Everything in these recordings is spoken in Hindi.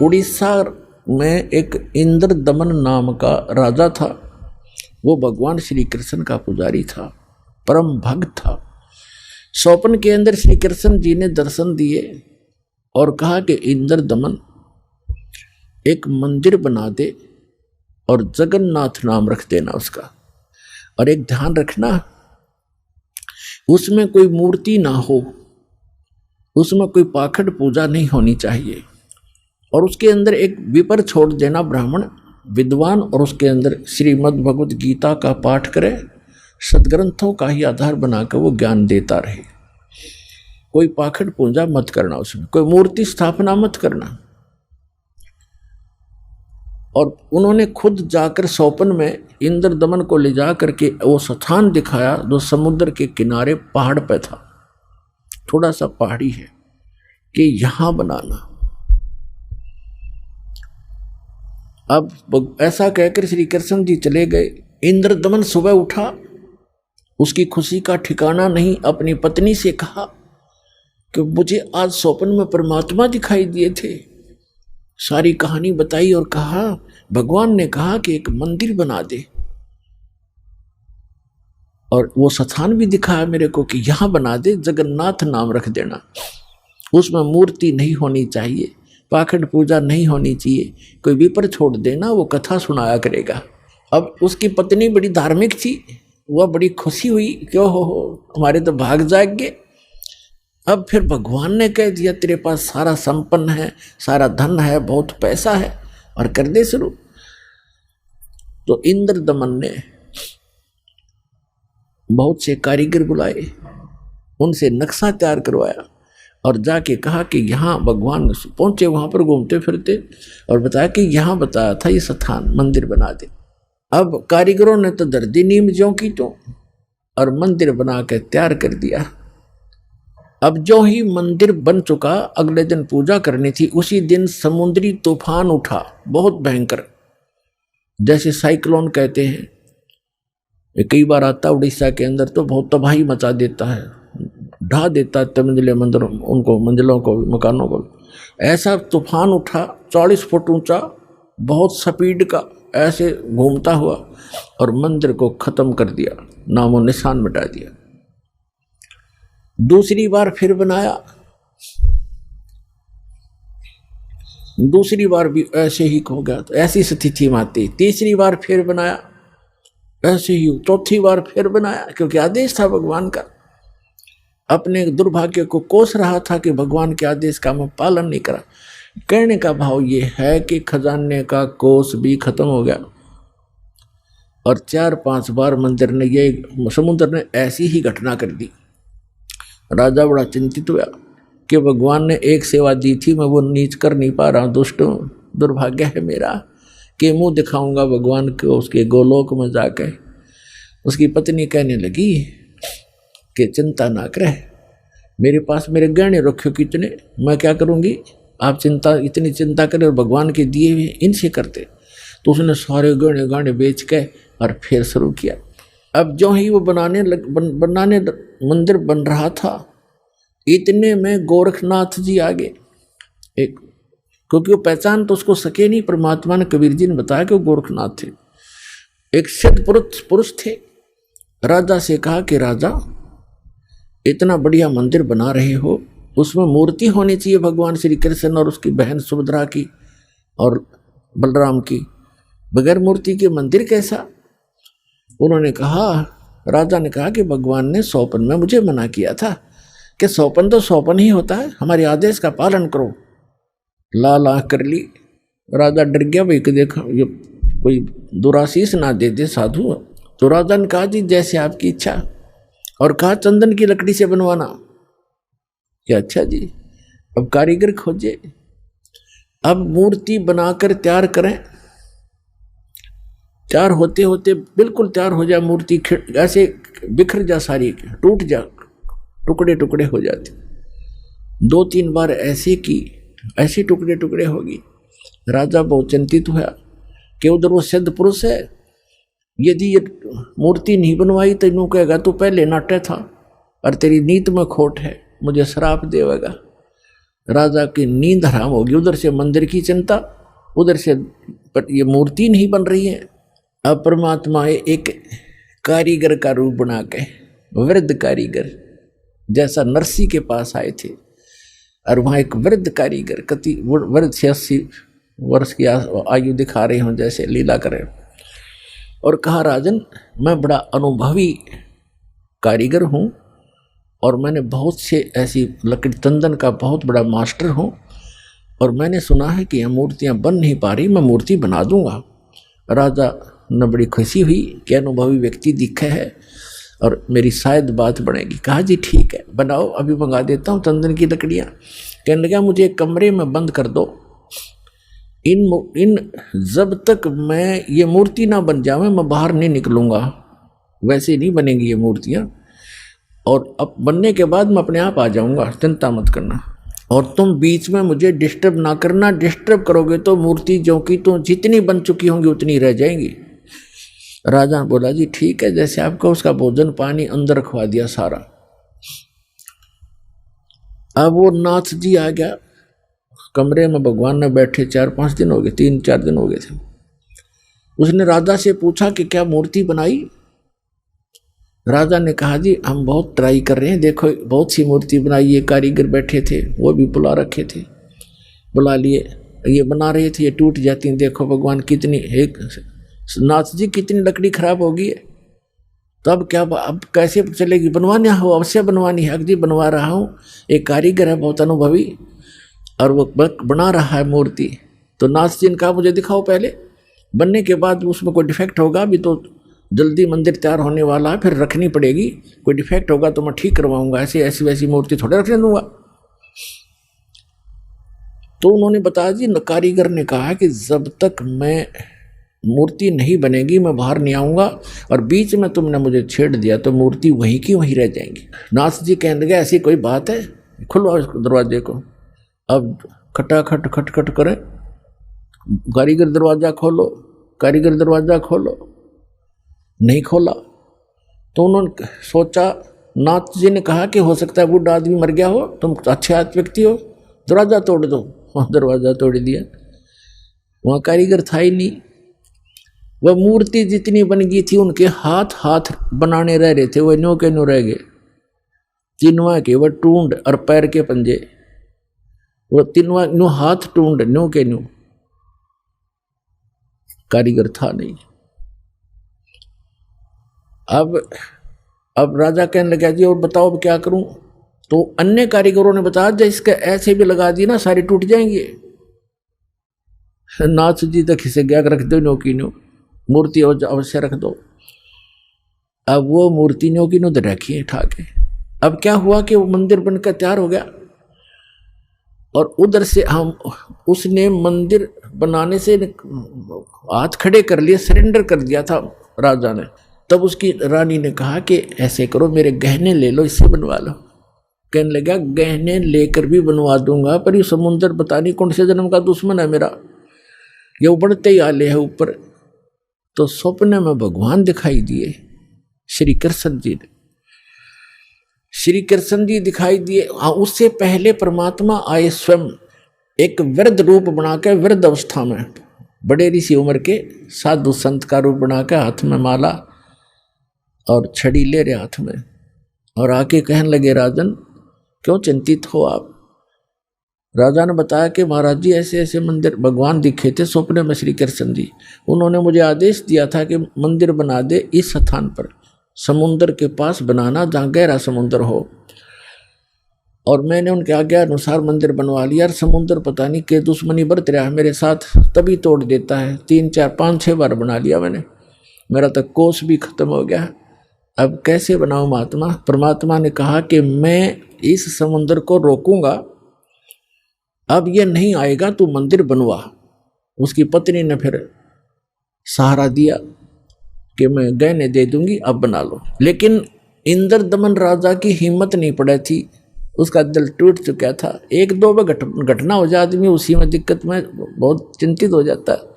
उड़ीसा में एक इंद्र दमन नाम का राजा था। वो भगवान श्री कृष्ण का पुजारी था, परम भक्त था। स्वप्न के अंदर श्री कृष्ण जी ने दर्शन दिए और कहा कि इंद्र दमन एक मंदिर बना दे और जगन्नाथ नाम रख देना उसका, और एक ध्यान रखना उसमें कोई मूर्ति ना हो, उसमें कोई पाखंड पूजा नहीं होनी चाहिए, और उसके अंदर एक विपर छोड़ देना ब्राह्मण विद्वान, और उसके अंदर श्रीमद् भगवत गीता का पाठ करे, सदग्रंथों का ही आधार बनाकर वो ज्ञान देता रहे। कोई पाखंड पूजा मत करना, उसमें कोई मूर्ति स्थापना मत करना। और उन्होंने खुद जाकर स्वप्न में इंद्र दमन को ले जा करके वो स्थान दिखाया जो समुद्र के किनारे पहाड़ पे था, थोड़ा सा पहाड़ी है, कि यहां बनाना। अब ऐसा कहकर श्री कृष्ण जी चले गए। इंद्र दमन सुबह उठा, उसकी खुशी का ठिकाना नहीं। अपनी पत्नी से कहा कि मुझे आज स्वप्न में परमात्मा दिखाई दिए थे। सारी कहानी बताई और कहा भगवान ने कहा कि एक मंदिर बना दे, और वो स्थान भी दिखाया मेरे को कि यहां बना दे, जगन्नाथ नाम रख देना, उसमें मूर्ति नहीं होनी चाहिए, पाखंड पूजा नहीं होनी चाहिए, कोई विपर छोड़ देना, वो कथा सुनाया करेगा। अब उसकी पत्नी बड़ी धार्मिक थी, वह बड़ी खुशी हुई, क्यों हो हमारे तो भाग जाग गए। अब फिर भगवान ने कह दिया तेरे पास सारा संपन्न है, सारा धन है, बहुत पैसा है, और कर दे शुरू। तो इंद्र दमन ने बहुत से कारीगर बुलाए, उनसे नक्शा तैयार करवाया और जाके कहा कि यहाँ भगवान पहुंचे, वहां पर घूमते फिरते, और बताया कि यहाँ बताया था ये स्थान, मंदिर बना दे। अब कारीगरों ने तो दर्दी नीम ज्यों की तो, और मंदिर बना के तैयार कर दिया। अब जो ही मंदिर बन चुका, अगले दिन पूजा करनी थी, उसी दिन समुद्री तूफान उठा, बहुत भयंकर, जैसे साइक्लोन कहते हैं। ये कई बार आता उड़ीसा के अंदर, तो बहुत तबाही मचा देता है, ढा देता है मंजिले मंदिरों उनको, मंजिलों को, मकानों को। ऐसा तूफान उठा 40 फुट ऊंचा, बहुत स्पीड का, ऐसे घूमता हुआ, और मंदिर को खत्म कर दिया, नामो निशान मिटा दिया। दूसरी बार फिर बनाया, दूसरी बार भी ऐसे ही हो गया, तो ऐसी स्थिति में आती। तीसरी बार फिर बनाया, ऐसे ही। चौथी बार फिर बनाया, क्योंकि आदेश था भगवान का। अपने दुर्भाग्य को कोस रहा था कि भगवान के आदेश का मैं पालन नहीं करा। कहने का भाव ये है कि खजाने का कोस भी खत्म हो गया, और 4-5 बार मंदिर ने, ये समुद्र ने ऐसी ही घटना कर दी। राजा बड़ा चिंतित हुआ कि भगवान ने एक सेवा दी थी, मैं वो नीच कर नहीं पा रहा, दुष्ट दुर्भाग्य है मेरा, कि मुंह दिखाऊंगा भगवान को उसके गोलोक में जाकर। उसकी पत्नी कहने लगी कि चिंता ना करे, मेरे पास मेरे गहने रखे कितने, मैं क्या करूंगी, आप इतनी चिंता करें और भगवान के दिए हुए इनसे करते। तो उसने सारे गहने गाने बेच के और फिर शुरू किया। अब जो ही वो बनाने मंदिर बन रहा था, इतने में गोरखनाथ जी आगे, एक, क्योंकि वो पहचान तो उसको सके नहीं, परमात्मा ने, कबीर जी ने बताया कि वो गोरखनाथ थे। एक सिद्ध पुरुष थे। राजा से कहा कि राजा, इतना बढ़िया मंदिर बना रहे हो, उसमें मूर्ति होनी चाहिए भगवान श्री कृष्ण और उसकी बहन सुभद्रा की और बलराम की, बगैर मूर्ति के मंदिर कैसा। उन्होंने कहा, राजा ने कहा कि भगवान ने स्वप्न में मुझे मना किया था कि स्वप्न तो स्वप्न ही होता है, हमारे आदेश का पालन करो। लाल आँख कर ली। राजा डर गया, भाई कि देखा ये कोई दुराशीष ना दे दे साधु। तो राजा ने कहा जी जैसे आपकी इच्छा, और कहा चंदन की लकड़ी से बनवाना। क्या अच्छा जी। अब कारीगर खोजे, अब मूर्ति बनाकर तैयार करें। तैयार होते होते बिल्कुल तैयार हो जाए मूर्ति, ऐसे बिखर जा, सारी टूट जा, टुकड़े टुकड़े हो जाते। 2-3 बार ऐसे की, ऐसे टुकड़े टुकड़े होगी। राजा बहुत चिंतित हुआ कि उधर वो सिद्ध पुरुष है, यदि ये मूर्ति नहीं बनवाई तो इन्हों कहेगा तू पहले नाट्य था और तेरी नीत में खोट है, मुझे श्राप देगा। राजा की नींद हराम होगी, उधर से मंदिर की चिंता, उधर से ये मूर्ति नहीं बन रही है। अब परमात्मा एक कारीगर का रूप बना के, वृद्ध कारीगर जैसा नरसी के पास आए थे, और वहाँ एक वृद्ध कारीगर कति वृद्ध 86 वर्ष की आयु दिखा रहे हों जैसे लीला करें, और कहा राजन मैं बड़ा अनुभवी कारीगर हूँ और मैंने बहुत से ऐसी लकड़ी तंदन का बहुत बड़ा मास्टर हूँ, और मैंने सुना है कि यह मूर्तियाँ बन नहीं पा रही, मैं मूर्ति बना दूंगा। राजा ने बड़ी खुशी हुई कि अनुभवी व्यक्ति दिखे है और मेरी शायद बात बनेगी। कहा जी ठीक है बनाओ, अभी मंगा देता हूँ तंदन की लकड़ियाँ। कहने लगा मुझे एक कमरे में बंद कर दो, इन जब तक मैं ये मूर्ति ना बन जावे मैं बाहर नहीं निकलूँगा, वैसे नहीं बनेंगी ये मूर्तियाँ, और अब बनने के बाद मैं अपने आप आ जाऊँगा, चिंता मत करना, और तुम बीच में मुझे डिस्टर्ब ना करना, डिस्टर्ब करोगे तो मूर्ति जो कि तो जितनी बन चुकी होंगी उतनी रह जाएंगी। राजा बोला जी ठीक है, जैसे आपका उसका भोजन पानी अंदर रखवा दिया सारा। अब वो नाथ जी आ गया कमरे में, भगवान ने बैठे 4-5 दिन हो गए, 3-4 दिन हो गए थे। उसने राजा से पूछा कि क्या मूर्ति बनाई? राजा ने कहा जी हम बहुत ट्राई कर रहे हैं, देखो बहुत सी मूर्ति बनाई, ये कारीगर बैठे थे वो भी बुला रखे थे, बुला लिए, ये बना रहे थे, ये टूट जाती हैं, देखो भगवान कितनी, एक नाथ जी कितनी लकड़ी खराब होगी है, तो अब क्या, अब कैसे चलेगी? बनवानी हो अवश्य बनवानी है, अगदी बनवा रहा हूँ, एक कारीगर है बहुत अनुभवी और वो बना रहा है मूर्ति। तो नाथ जी ने कहा मुझे दिखाओ पहले, बनने के बाद उसमें कोई डिफेक्ट होगा, अभी तो जल्दी मंदिर तैयार होने वाला है, फिर रखनी पड़ेगी, कोई डिफेक्ट होगा तो मैं ठीक करवाऊंगा, ऐसी ऐसी वैसी मूर्ति थोड़े रखने दूंगा। तो उन्होंने बताया जी, कारीगर ने कहा कि जब तक मैं मूर्ति नहीं बनेगी मैं बाहर नहीं आऊंगा, और बीच में तुमने मुझे छेड़ दिया तो मूर्ति वहीं की वहीं रह जाएंगी। नाथ जी कहने लगे ऐसी कोई बात है, खुलवाओ इस दरवाजे को। अब खटाखट खटखट करें, कारीगर दरवाजा खोलो, कारीगर दरवाजा खोलो, नहीं खोला। तो उन्होंने सोचा, नाथ जी ने कहा कि हो सकता है बूढ़ा आदमी मर गया हो, तुम अच्छे व्यक्ति हो, दरवाजा तोड़ दो। वहाँ दरवाजा तोड़ दिया, वहाँ कारीगर था ही नहीं। वह मूर्ति जितनी बन गई थी उनके हाथ हाथ बनाने रह रहे थे, वह न्यो के न्यो रह गए, तीनवा के वह टूंड और पैर के पंजे, वो तीनवा न्यो हाथ टूंड न्यो के न्यो, कारीगर था नहीं। अब राजा कहने लगा जी और बताओ अब क्या करूं? तो अन्य कारीगरों ने बताया जब इसके ऐसे भी लगा दी ना सारी टूट जाएंगे। नाथ जी तक इसे क्या रख दो, नो की नो मूर्ति अवश्य रख दो। अब वो मूर्ति नो की नो रखी उठा के। अब क्या हुआ कि वो मंदिर बनकर तैयार हो गया, और उधर से हम उसने मंदिर बनाने से हाथ खड़े कर लिए, सरेंडर कर दिया था राजा ने। तब उसकी रानी ने कहा कि ऐसे करो मेरे गहने ले लो, इससे बनवा लो। कहने लगा गहने लेकर भी बनवा दूंगा, पर ये समुंदर पता नहीं कौन से जन्म का दुश्मन है मेरा, ये उबड़ते ही आले है ऊपर। तो स्वप्न में भगवान दिखाई दिए, श्री कृष्ण जी ने, श्री कृष्ण जी दिखाई दिए। उससे पहले परमात्मा आए स्वयं एक वृद्ध रूप बनाकर, वृद्ध अवस्था में बड़े ऋषि उम्र के साधु संत का रूप बनाकर, हाथ में माला और छड़ी ले रहे हाथ में, और आके कहने लगे राजन क्यों चिंतित हो आप? राजा ने बताया कि महाराज जी ऐसे ऐसे मंदिर भगवान दिखे थे स्वप्न में श्री कृष्ण जी, उन्होंने मुझे आदेश दिया था कि मंदिर बना दे इस स्थान पर, समुद्र के पास बनाना जहाँ गहरा समुद्र हो, और मैंने उनके आज्ञा अनुसार मंदिर बनवा लिया। और समुद्र पता नहीं के दुश्मनी बरत रहा है मेरे साथ, तभी तोड़ देता है, 3, 4, 5, 6 बार बना लिया मैंने, मेरा तक कोष भी खत्म हो गया। अब कैसे बनाऊं महात्मा? परमात्मा ने कहा कि मैं इस समुद्र को रोकूंगा, अब ये नहीं आएगा, तू मंदिर बनवा। उसकी पत्नी ने फिर सहारा दिया कि मैं गहने दे दूंगी, अब बना लो। लेकिन इंद्र दमन राजा की हिम्मत नहीं पड़ी थी, उसका दिल टूट चुका था। 1-2 बार घटना हो जाए आदमी उसी में दिक्कत में बहुत चिंतित हो जाता है।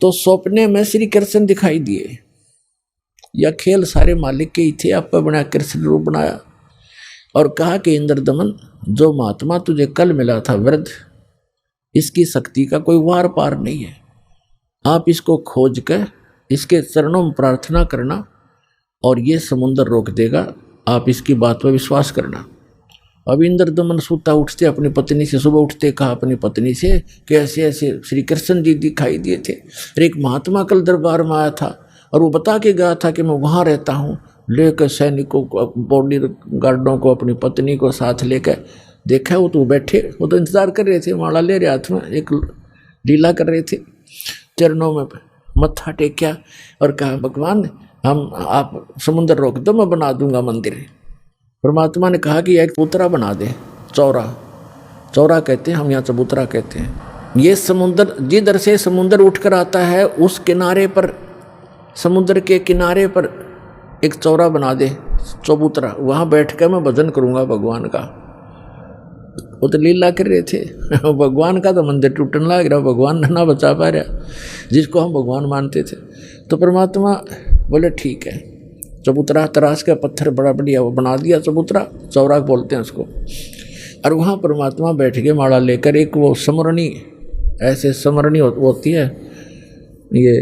तो सपने में श्री कृष्ण दिखाई दिए, या खेल सारे मालिक के ही थे, आप बना कृष्ण रूप बनाया, और कहा कि इंद्रदमन, जो महात्मा तुझे कल मिला था वृद्ध, इसकी शक्ति का कोई वार पार नहीं है। आप इसको खोज कर इसके चरणों में प्रार्थना करना और ये समुद्र रोक देगा। आप इसकी बात पर विश्वास करना। अब इंद्रदमन सूता उठते अपनी पत्नी से, सुबह उठते कहा अपनी पत्नी से कि ऐसे ऐसे श्री कृष्ण जी दिखाई दिए थे और एक महात्मा कल दरबार में आया था और वो बता के गया था कि मैं वहाँ रहता हूँ। लेकर सैनिकों को, बॉडी गार्डों को, अपनी पत्नी को साथ लेकर देखा, वो तो बैठे, वो तो इंतजार कर रहे थे, माला ले रहे हाथ में, एक लीला कर रहे थे। चरणों में मत्था टेक्या और कहा भगवान आप समुद्र रोक दो, मैं बना दूंगा मंदिर। परमात्मा ने कहा कि एक चबूतरा बना दे, चौरा कहते हैं हम यहाँ, चबूतरा कहते हैं। ये समुद्र जिधर से समुद्र उठकर आता है उस किनारे पर, समुद्र के किनारे पर एक चौरा बना दे, चबूतरा, वहाँ बैठ कर मैं भजन करूँगा भगवान का। वो तो लीला कर रहे थे भगवान का तो मंदिर टूटने लग रहा, भगवान ना बचा पा रहा जिसको हम भगवान मानते थे। तो परमात्मा बोले ठीक है, चबूतरा तराश का पत्थर बड़ा बढ़िया वो बना दिया, चबूतरा, चौरा बोलते हैं उसको। और वहाँ परमात्मा बैठ के माला लेकर, एक वो समरणी, ऐसे समरणी होती है, ये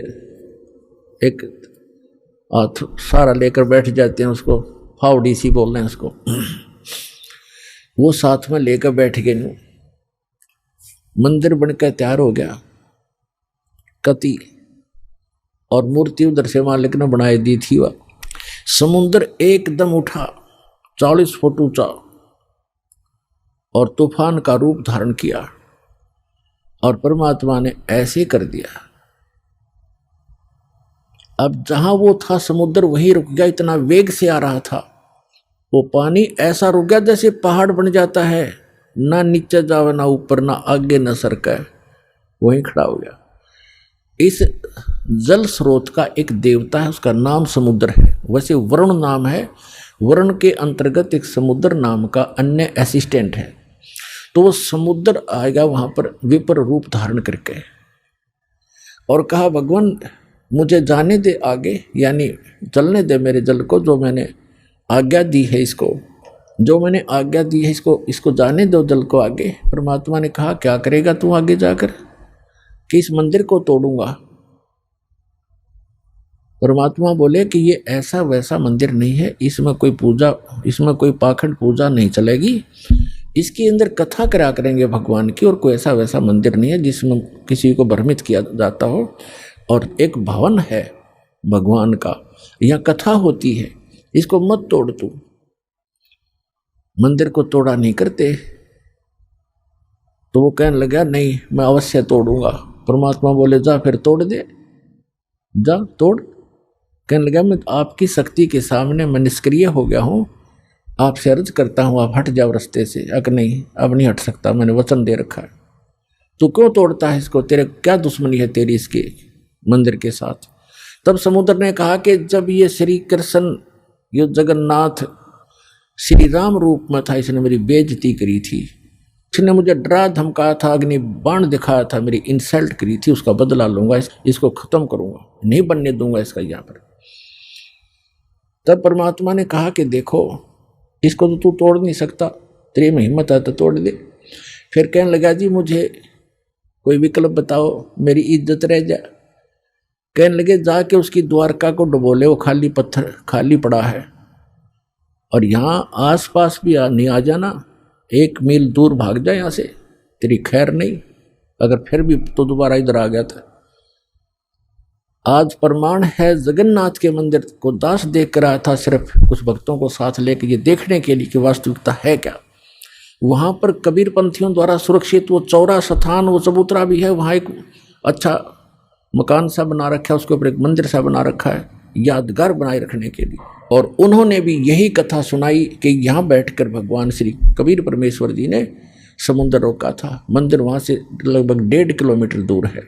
एक सारा लेकर बैठ जाते हैं, उसको फावड़ी सी बोल रहे हैं उसको वो साथ में लेकर बैठ गए। मंदिर बनकर तैयार हो गया, कति और मूर्ति उधर से मालिक ने बनाई दी थी। वह समुद्र एकदम उठा, 40 फुट ऊंचा, और तूफान का रूप धारण किया। और परमात्मा ने ऐसे कर दिया, अब जहां वो था समुद्र वहीं रुक गया। इतना वेग से आ रहा था वो पानी, ऐसा रुक गया जैसे पहाड़ बन जाता है, ना नीचे जावे ना ऊपर, ना आगे न सरके, वहीं खड़ा हो गया। इस जल स्रोत का एक देवता है, उसका नाम समुद्र है। वैसे वरुण नाम है, वरुण के अंतर्गत एक समुद्र नाम का अन्य असिस्टेंट है। तो वो समुद्र आएगा वहां पर विपर रूप धारण करके और कहा भगवान मुझे जाने दे आगे, यानी चलने दे मेरे जल को, जो मैंने आज्ञा दी है इसको, जो मैंने आज्ञा दी है इसको जाने दो जल को आगे। परमात्मा ने कहा क्या करेगा तू आगे जाकर, कि इस मंदिर को तोड़ूंगा। परमात्मा बोले कि ये ऐसा वैसा मंदिर नहीं है, इसमें कोई पूजा, इसमें कोई पाखंड पूजा नहीं चलेगी, इसके अंदर कथा करा करेंगे भगवान की, और कोई ऐसा वैसा मंदिर नहीं है जिसमें किसी को भ्रमित किया जाता हो। और एक भवन है भगवान का, यहाँ कथा होती है, इसको मत तोड़ तू। मंदिर को तोड़ा नहीं करते। तो वो कहने लगा नहीं मैं अवश्य तोड़ूंगा। परमात्मा बोले जा फिर तोड़ दे, जा तोड़। कहने लगा मैं आपकी शक्ति के सामने मैं निष्क्रिय हो गया हूँ, आपसे अर्ज करता हूँ आप हट जाओ रास्ते से। अगर नहीं अब नहीं हट सकता, मैंने वचन दे रखा है। तू क्यों तोड़ता है इसको, तेरे क्या दुश्मनी है तेरी इसके मंदिर के साथ। तब समुद्र ने कहा कि जब ये श्री कृष्ण, ये जगन्नाथ श्री राम रूप में था, इसने मेरी बेइज्जती करी थी, इसने मुझे डरा धमकाया था, अग्नि बाण दिखाया था, मेरी इंसल्ट करी थी, उसका बदला लूंगा, इसको खत्म करूंगा, नहीं बनने दूंगा इसका यहाँ पर। तब परमात्मा ने कहा कि देखो इसको तो तू तोड़ नहीं सकता, तेरी में हिम्मत है तो तोड़ दे। फिर कहने लगा जी मुझे कोई विकल्प बताओ, मेरी इज्जत रह जाए। कहने लगे जाके उसकी द्वारका को डुबोले, वो खाली पत्थर खाली पड़ा है, और यहाँ आसपास भी नहीं आ जाना, 1 मील दूर भाग जाए यहाँ से, तेरी खैर नहीं। अगर फिर भी तो दोबारा इधर आ गया था। आज प्रमाण है जगन्नाथ के मंदिर को दास देख कर आया था, सिर्फ कुछ भक्तों को साथ लेकर ये देखने के लिए कि वास्तविकता है क्या। वहाँ पर कबीर पंथियों द्वारा सुरक्षित वो चौरा स्थान, वो चबूतरा भी है, वहाँ एक अच्छा मकान सा बना रखा है, उसके ऊपर एक मंदिर सा बना रखा है यादगार बनाए रखने के लिए। और उन्होंने भी यही कथा सुनाई कि यहाँ बैठकर भगवान श्री कबीर परमेश्वर जी ने समुद्र रोका था। मंदिर वहाँ से लगभग 1.5 किलोमीटर दूर है।